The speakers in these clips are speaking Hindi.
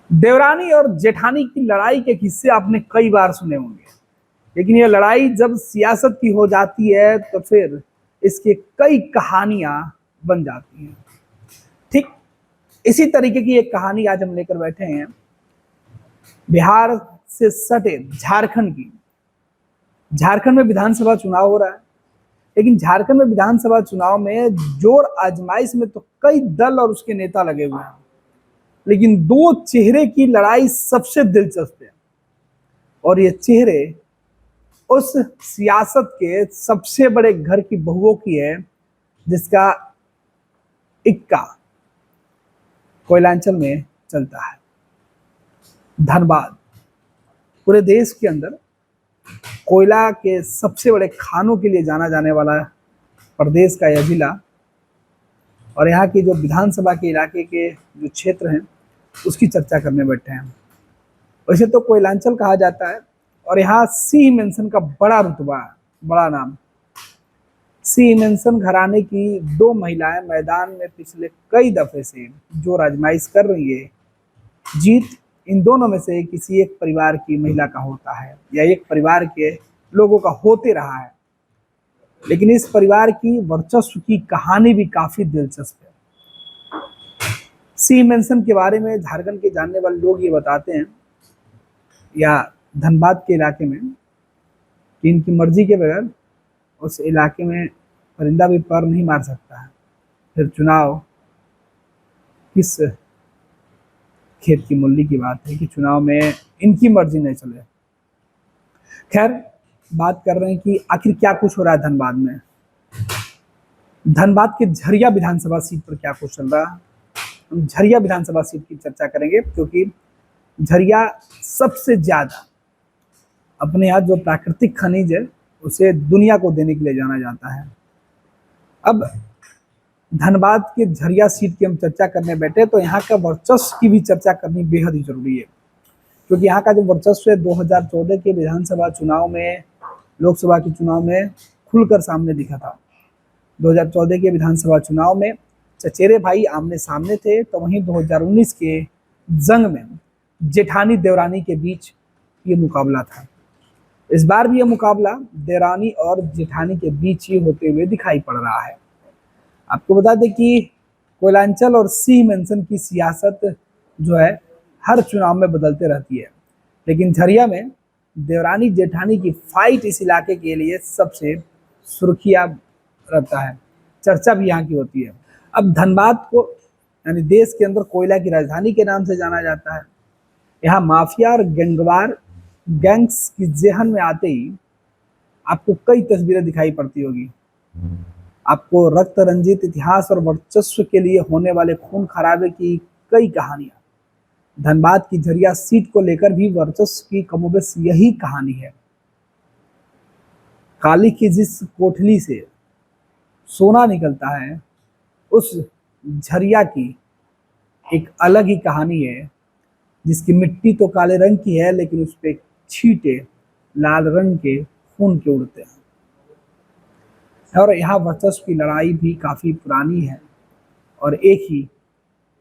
देवरानी और जेठानी की लड़ाई के किस्से आपने कई बार सुने होंगे, लेकिन ये लड़ाई जब सियासत की हो जाती है तो फिर इसके कई कहानियां बन जाती हैं। ठीक इसी तरीके की एक कहानी आज हम लेकर बैठे हैं बिहार से सटे झारखंड की। झारखंड में विधानसभा चुनाव हो रहा है, लेकिन झारखंड में विधानसभा चुनाव में जोर आजमाइश में तो कई दल और उसके नेता लगे हुए हैं, लेकिन दो चेहरे की लड़ाई सबसे दिलचस्प है। और ये चेहरे उस सियासत के सबसे बड़े घर की बहुओं की है जिसका इक्का कोयलांचल में चलता है। धनबाद पूरे देश के अंदर कोयला के सबसे बड़े खानों के लिए जाना जाने वाला प्रदेश का यह जिला, और यहाँ की जो विधानसभा के इलाके के जो क्षेत्र हैं उसकी चर्चा करने बैठे हैं। वैसे तो कोयलांचल कहा जाता है, और यहाँ सी मेंशन का बड़ा रुतबा है, बड़ा नाम। सी मेंशन घराने की दो महिलाएं मैदान में पिछले कई दफे से जो आजमाइश कर रही है, जीत इन दोनों में से किसी एक परिवार की महिला का होता है या एक परिवार के लोगों का होते रहा है। लेकिन इस परिवार की वर्चस्व की कहानी भी काफी दिलचस्प है। सी मेंशन के बारे में झारखंड के जानने वाले लोग ये बताते हैं, या धनबाद के इलाके में, कि इनकी मर्जी के बगैर उस इलाके में परिंदा भी पर नहीं मार सकता है। फिर चुनाव किस खेत की मूली की बात है कि चुनाव में इनकी मर्जी नहीं चले। खैर, बात कर रहे हैं कि आखिर क्या कुछ हो रहा है धनबाद में। धनबाद के झरिया विधानसभा सीट पर क्या कुछ चल रहा है, हम झरिया विधानसभा सीट की चर्चा करेंगे, क्योंकि झरिया सबसे ज्यादा अपने यहाँ जो प्राकृतिक खनिज है उसे दुनिया को देने के लिए जाना जाता है। अब धनबाद के झरिया सीट की हम चर्चा करने बैठे तो यहाँ का वर्चस्व की भी चर्चा करनी बेहद ही जरूरी है, क्योंकि यहाँ का जो वर्चस्व है 2014 के विधानसभा चुनाव में, लोकसभा के चुनाव में खुलकर सामने दिखा था। 2014 के विधानसभा चुनाव में चचेरे भाई आमने सामने थे, तो वहीं 2019 के जंग में जेठानी देवरानी के बीच ये मुकाबला था। इस बार भी यह मुकाबला देवरानी और जेठानी के बीच ही होते हुए दिखाई पड़ रहा है। आपको बता दें कि कोयलांचल और सी मेंशन की सियासत जो है हर चुनाव में बदलते रहती है, लेकिन झरिया में देवरानी जेठानी की फाइट इस इलाके के लिए सबसे सुर्खियां रहता है, चर्चा भी यहाँ की होती है। अब धनबाद को यानी देश के अंदर कोयला की राजधानी के नाम से जाना जाता है। यहाँ माफिया और गैंगवार गैंग्स की जेहन में आते ही आपको कई तस्वीरें दिखाई पड़ती होगी। आपको रक्त रंजित इतिहास और वर्चस्व के लिए होने वाले खून खराबे की कई कहानियां। धनबाद की झरिया सीट को लेकर भी वर्चस्व की कमोबेश यही कहानी है। काली की जिस कोठली से सोना निकलता है, उस झरिया की एक अलग ही कहानी है, जिसकी मिट्टी तो काले रंग की है लेकिन उस पे छींटे लाल रंग के खून के उड़ते हैं। और यहाँ वर्चस्व की लड़ाई भी काफी पुरानी है, और एक ही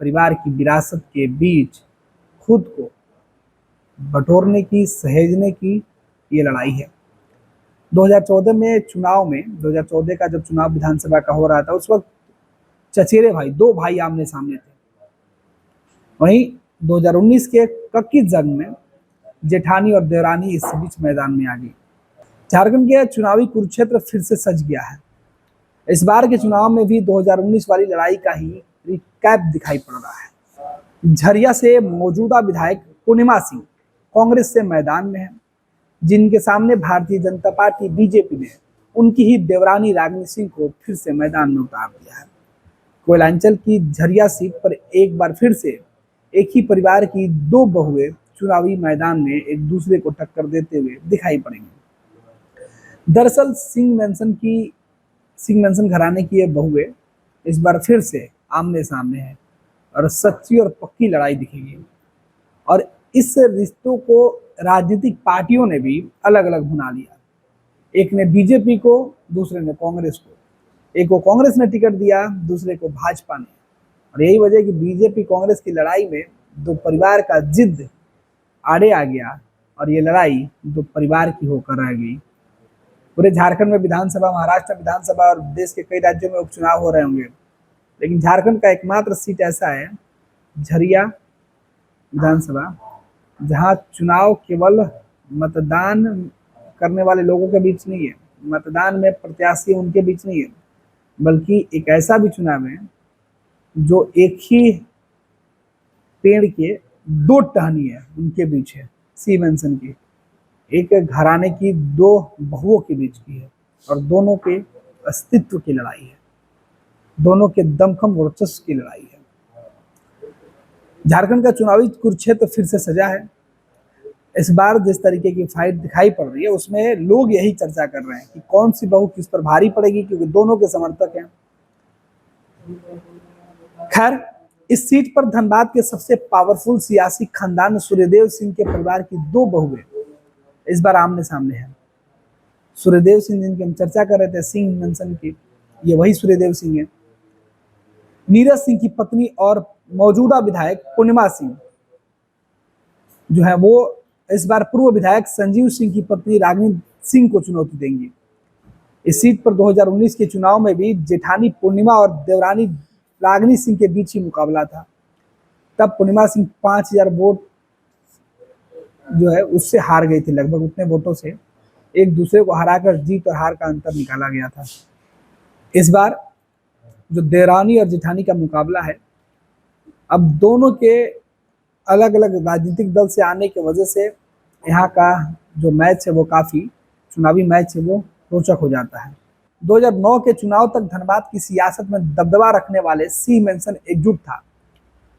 परिवार की विरासत के बीच खुद को बटोरने की, सहेजने की ये लड़ाई है। 2014 में चुनाव में 2014 का जब चुनाव विधानसभा का हो रहा था, उस वक्त चचेरे भाई, दो भाई आमने सामने थे। वहीं 2019 के कक्की जंग में जेठानी और देवरानी इस बीच मैदान में आ गई। झारखंड के चुनावी कुरुक्षेत्र फिर से सज गया है। इस बार के चुनाव में भी 2019 वाली लड़ाई का ही रिकैप दिखाई पड़ रहा है। झरिया से मौजूदा विधायक पूर्णिमा सिंह कांग्रेस से मैदान में है, जिनके सामने भारतीय जनता पार्टी बीजेपी ने उनकी ही देवरानी रागिनी सिंह को फिर से मैदान में उतार दिया है। कोयलांचल की झरिया सीट पर एक बार फिर से एक ही परिवार की दो बहुएं चुनावी मैदान में एक दूसरे को टक्कर देते हुए दिखाई पड़ेंगी। दरअसल सिंह मेंशन घराने की ये बहुएं इस बार फिर से आमने सामने है, और सच्ची और पक्की लड़ाई दिखेगी। और इस रिश्तों को राजनीतिक पार्टियों ने भी अलग अलग भुना लिया। एक ने बीजेपी को, दूसरे ने कांग्रेस को। एक को कांग्रेस ने टिकट दिया, दूसरे को भाजपा ने। और यही वजह कि बीजेपी कांग्रेस की लड़ाई में दो परिवार का जिद आड़े आ गया और ये लड़ाई दो परिवार की होकर रह गई। पूरे झारखंड में विधानसभा, महाराष्ट्र में विधानसभा और देश के कई राज्यों में उपचुनाव हो रहे होंगे, लेकिन झारखंड का एकमात्र सीट ऐसा है, झरिया विधानसभा, जहां चुनाव केवल मतदान करने वाले लोगों के बीच नहीं है, मतदान में प्रत्याशी उनके बीच नहीं है, बल्कि एक ऐसा भी चुनाव है जो एक ही पेड़ के दो टहनी है उनके बीच है, सी मेंशन की, एक घराने की दो बहुओं के बीच की है, और दोनों के अस्तित्व की लड़ाई है, दोनों के दमखम वर्चस्व की लड़ाई है। झारखंड का चुनावी कुरुक्षेत्र फिर से सजा है। इस बार जिस तरीके की फाइट दिखाई पड़ रही है उसमें लोग यही चर्चा कर रहे हैं कि कौन सी बहू किस पर भारी पड़ेगी, क्योंकि दोनों के समर्थक हैं। खैर, इस सीट पर धनबाद के सबसे पावरफुल सियासी खानदान सूर्यदेव सिंह के परिवार की दो बहुएं इस बार आमने सामने हैं। सूर्यदेव सिंह जिनकी हम चर्चा कर रहे थे, सिंह मेंशन की, ये वही सूर्यदेव सिंह है। नीरज सिंह की पत्नी और मौजूदा विधायक पूर्णिमा सिंह जो है वो इस बार पूर्व विधायक संजीव सिंह की पत्नी रागिनी सिंह को चुनौती देंगी। इस सीट पर 2019 के चुनाव में भी जेठानी पूर्णिमा और देवरानी रागिनी सिंह के बीच ही मुकाबला था। तब पूर्णिमा सिंह 5000 वोट जो है उससे हार गई थी, लगभग उतने वोटों से एक दूसरे को हराकर जीत और हार का अंतर निकाला गया था। इस बार जो देवरानी और जेठानी का मुकाबला है, अब दोनों के अलग अलग राजनीतिक दल से आने की वजह से यहाँ का जो मैच है वो काफी चुनावी मैच है वो रोचक हो जाता है। 2009 के चुनाव तक धनबाद की सियासत में दबदबा रखने वाले सी मेंशन एकजुट था,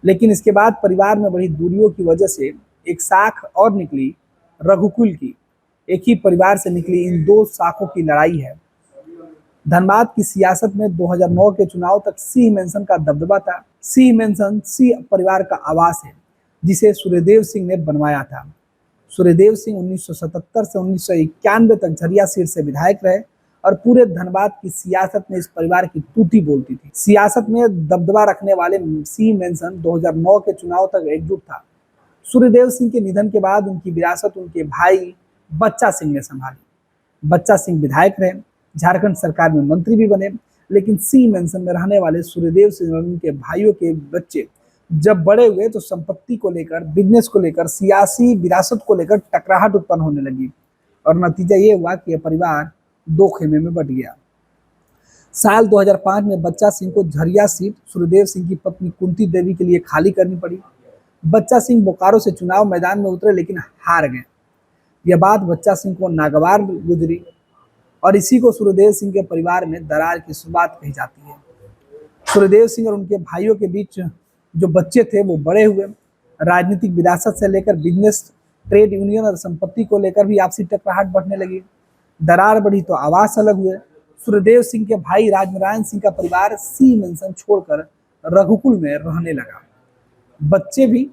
लेकिन इसके बाद परिवार में बढ़ी दूरियों की वजह से एक शाख और निकली, रघुकुल की। एक ही परिवार से निकली इन दो शाखों की लड़ाई है। धनबाद की सियासत में 2009 के चुनाव तक सी मेंशन का दबदबा था। सी मेंशन सी परिवार का आवास है जिसे सूर्यदेव सिंह ने बनवाया था। सूर्यदेव सिंह 1977 से 1991 तक झरिया सीट से विधायक रहे और पूरे धनबाद की सियासत में इस परिवार की टूटी बोलती थी। सियासत में दबदबा रखने वाले सी मेंशन 2009 के चुनाव तक एकजुट था। सूर्यदेव सिंह के निधन के बाद उनकी विरासत उनके भाई बच्चा सिंह ने संभाली। बच्चा सिंह विधायक रहे, झारखंड सरकार में मंत्री भी बने, लेकिन सी मेंशन में रहने वाले सूर्यदेव सिंह और उनके भाइयों के बच्चे जब बड़े हुए तो संपत्ति को लेकर, बिजनेस को लेकर, सियासी विरासत को लेकर टकराहट उत्पन्न होने लगी और नतीजा ये हुआ कि यह परिवार दो खेमे में बट गया। साल 2005 में बच्चा सिंह को झरिया सीट सूर्यदेव सिंह की पत्नी कुंती देवी के लिए खाली करनी पड़ी। बच्चा सिंह बोकारो से चुनाव मैदान में उतरे लेकिन हार गए। यह बात बच्चा सिंह को नागवार गुजरी और इसी को सूर्यदेव सिंह के परिवार में दरार की शुरुआत कही जाती है। सूर्यदेव सिंह और उनके भाइयों के बीच जो बच्चे थे वो बड़े हुए। राजनीतिक विरासत से लेकर बिजनेस, ट्रेड यूनियन और संपत्ति को लेकर भी आपसी टकराहट बढ़ने लगी। दरार बढ़ी तो आवास अलग हुए। सूर्यदेव सिंह के भाई राजनारायण सिंह का परिवार सी मेंशन छोड़कर रघुकुल में रहने लगा। बच्चे भी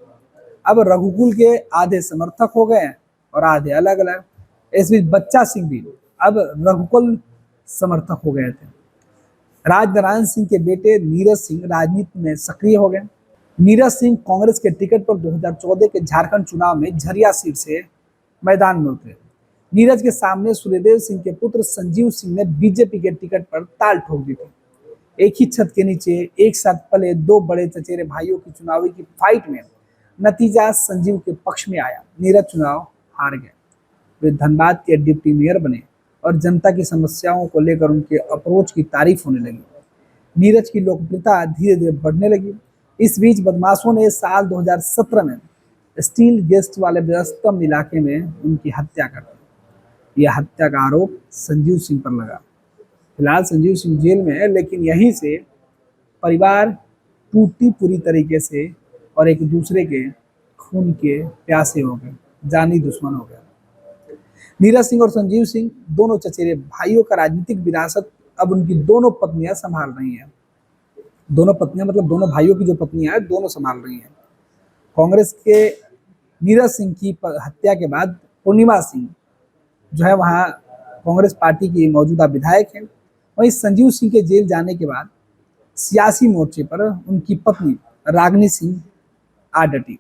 अब रघुकुल के आधे समर्थक हो गए और आधे अलग अलग। इस बीच बच्चा सिंह भी अब रघुकुल समर्थक हो गए थे। राजनारायण सिंह के बेटे नीरज सिंह राजनीति में सक्रिय हो गए। नीरज सिंह कांग्रेस के टिकट पर 2014 के झारखंड चुनाव में झरिया सीट से मैदान में उतरे। नीरज के सामने सूर्यदेव सिंह के पुत्र संजीव सिंह ने बीजेपी के टिकट पर ताल ठोक दी थी। एक ही छत के नीचे एक साथ पले दो बड़े चचेरे भाइयों की चुनावी की फाइट में नतीजा संजीव के पक्ष में आया। नीरज चुनाव हार गए। वे धनबाद के डिप्टी मेयर बने और जनता की समस्याओं को लेकर उनके अप्रोच की तारीफ होने लगी। नीरज की लोकप्रियता धीरे धीरे बढ़ने लगी। इस बीच बदमाशों ने साल 2017 में स्टील गेस्ट वाले व्यस्तम इलाके में उनकी हत्या कर दी। यह हत्या का आरोप संजीव सिंह पर लगा। फिलहाल संजीव सिंह जेल में है, लेकिन यहीं से परिवार टूटी पूरी तरीके से और एक दूसरे के खून के प्यासे हो गए, जानी दुश्मन हो गए। नीरज सिंह और संजीव सिंह दोनों चचेरे भाइयों का राजनीतिक विरासत अब उनकी दोनों पत्नियां संभाल रही हैं। दोनों पत्नियां मतलब दोनों भाइयों की जो पत्नियां हैं दोनों संभाल रही हैं। कांग्रेस के नीरज सिंह की हत्या के बाद पूर्णिमा सिंह जो है वहाँ कांग्रेस पार्टी की मौजूदा विधायक है। वहीं संजीव सिंह के जेल जाने के बाद सियासी मोर्चे पर उनकी पत्नी रागिनी सिंह आ डटी।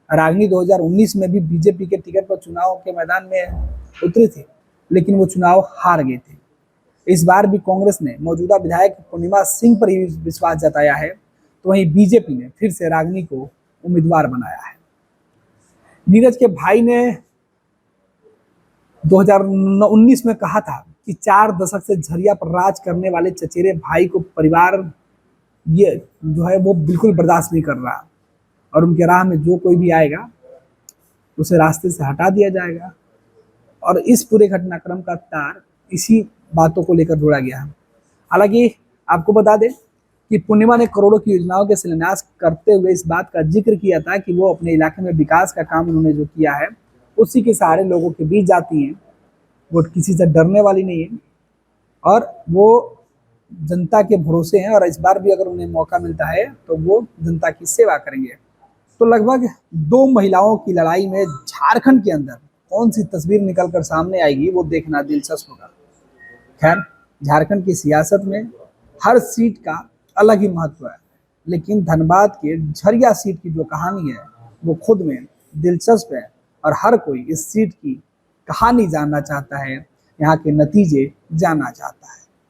रागिनी 2019 में भी बीजेपी के टिकट पर चुनाव के मैदान में उतरी थी, लेकिन वो चुनाव हार गए थे। इस बार भी कांग्रेस ने मौजूदा विधायक पूर्णिमा सिंह पर ही विश्वास जताया है, तो वहीं बीजेपी ने फिर से रागिनी को उम्मीदवार बनाया है। नीरज के भाई ने 2019 में कहा था कि 4 दशक से झरिया पर राज करने वाले चचेरे भाई को परिवार ये जो है वो बिल्कुल बर्दाश्त नहीं कर रहा, और उनके राह में जो कोई भी आएगा उसे रास्ते से हटा दिया जाएगा। और इस पूरे घटनाक्रम का तार इसी बातों को लेकर जोड़ा गया है। हालांकि आपको बता दें कि पूर्णिमा ने करोड़ों की योजनाओं के शिलान्यास करते हुए इस बात का जिक्र किया था कि वो अपने इलाके में विकास का काम उन्होंने जो किया है उसी के सहारे लोगों के बीच जाती हैं। वो किसी से डरने वाली नहीं है और वो जनता के भरोसे हैं, और इस बार भी अगर उन्हें मौका मिलता है तो वो जनता की सेवा करेंगे। तो लगभग 2 महिलाओं की लड़ाई में झारखंड के अंदर कौन सी तस्वीर निकलकर सामने आएगी वो देखना दिलचस्प होगा। खैर, झारखंड की सियासत में हर सीट का अलग ही महत्व है, लेकिन धनबाद के झरिया सीट की जो कहानी है वो खुद में दिलचस्प है, और हर कोई इस सीट की कहानी जानना चाहता है, यहाँ के नतीजे जानना चाहता है।